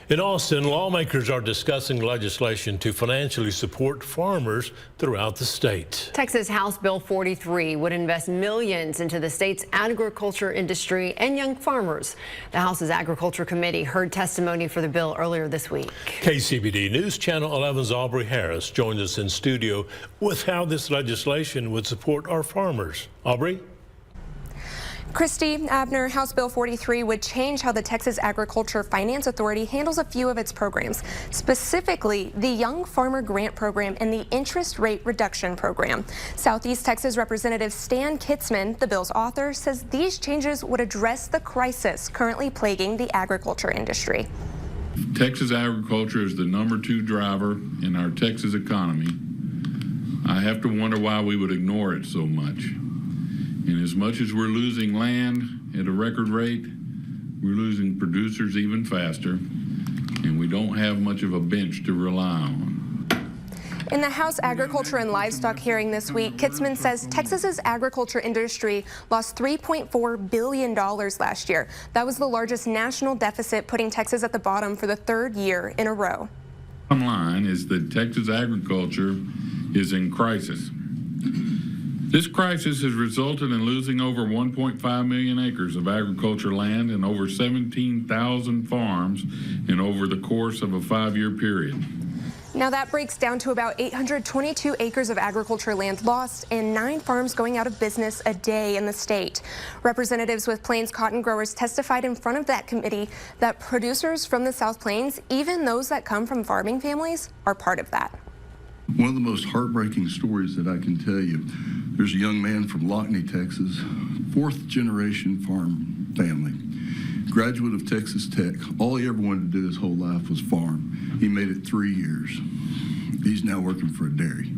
In Austin, lawmakers are discussing legislation to financially support farmers throughout the state. Texas House Bill 43 would invest millions into the state's agriculture industry and young farmers. The House's Agriculture Committee heard testimony for the bill earlier this week. KCBD News Channel 11's Aubrey Harris joins us in studio with how this legislation would support our farmers. Aubrey? Christy, Abner, House Bill 43 would change how the Texas Agriculture Finance Authority handles a few of its programs, specifically the Young Farmer Grant Program and the Interest Rate Reduction Program. Southeast Texas Representative Stan Kitzman, the bill's author, says these changes would address the crisis currently plaguing the agriculture industry. Texas agriculture is the #2 driver in our Texas economy. I have to wonder why we would ignore it so much. And as much as we're losing land at a record rate, we're losing producers even faster, and we don't have much of a bench to rely on. In the House Agriculture and Livestock hearing this week, Kitzman says Texas's agriculture industry lost $3.4 billion last year. That was the largest national deficit, putting Texas at the bottom for the 3rd year in a row. Bottom line is that Texas agriculture is in crisis. This crisis has resulted in losing over 1.5 million acres of agriculture land and over 17,000 farms in over the course of a 5-year period. Now that breaks down to about 822 acres of agriculture land lost and 9 farms going out of business a day in the state. Representatives with Plains cotton growers testified in front of that committee that producers from the South Plains, even those that come from farming families, are part of that. One of the most heartbreaking stories that I can tell you, there's a young man from Lockney, Texas, 4th-generation farm family, graduate of Texas Tech. All he ever wanted to do his whole life was farm. He made it 3 years. He's now working for a dairy.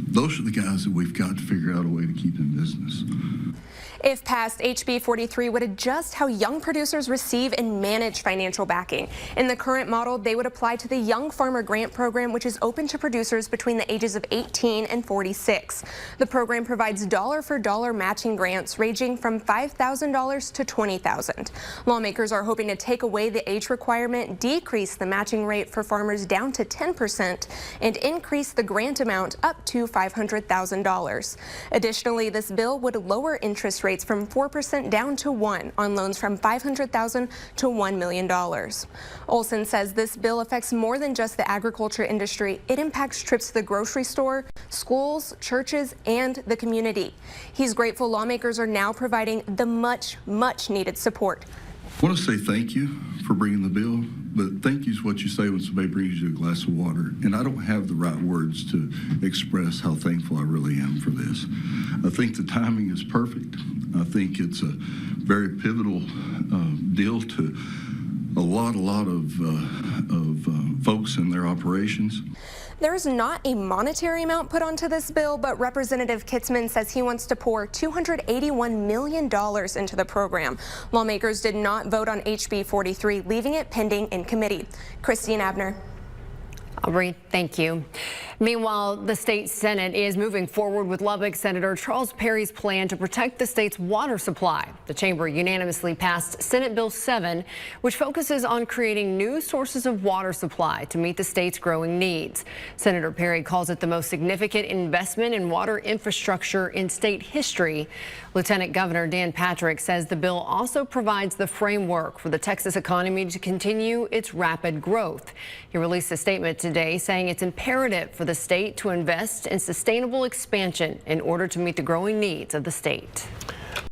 Those are the guys that we've got to figure out a way to keep in business. If passed, HB 43 would adjust how young producers receive and manage financial backing. In the current model, they would apply to the Young Farmer Grant Program, which is open to producers between the ages of 18 and 46. The program provides dollar-for-dollar matching grants ranging from $5,000 to $20,000. Lawmakers are hoping to take away the age requirement, decrease the matching rate for farmers down to 10%, and increase the grant amount up to $500,000. Additionally, this bill would lower interest rates from 4% down to 1% on loans from $500,000 to $1 million. Olson says this bill affects more than just the agriculture industry. It impacts trips to the grocery store, schools, churches, and the community. He's grateful lawmakers are now providing the much needed support. I want to say thank you for bringing the bill, but thank you is what you say when somebody brings you a glass of water. And I don't have the right words to express how thankful I really am for this. I think the timing is perfect. I think it's a very pivotal deal to a lot of folks in their operations. There's not a monetary amount put onto this bill, but Representative Kitzman says he wants to pour $281 million into the program. Lawmakers did not vote on HB 43, leaving it pending in committee. Christine Abner. Aubrey, thank you. Meanwhile, the state Senate is moving forward with Lubbock Senator Charles Perry's plan to protect the state's water supply. The chamber unanimously passed Senate Bill 7, which focuses on creating new sources of water supply to meet the state's growing needs. Senator Perry calls it the most significant investment in water infrastructure in state history. Lieutenant Governor Dan Patrick says the bill also provides the framework for the Texas economy to continue its rapid growth. He released a statement today saying it's imperative for the state to invest in sustainable expansion in order to meet the growing needs of the state.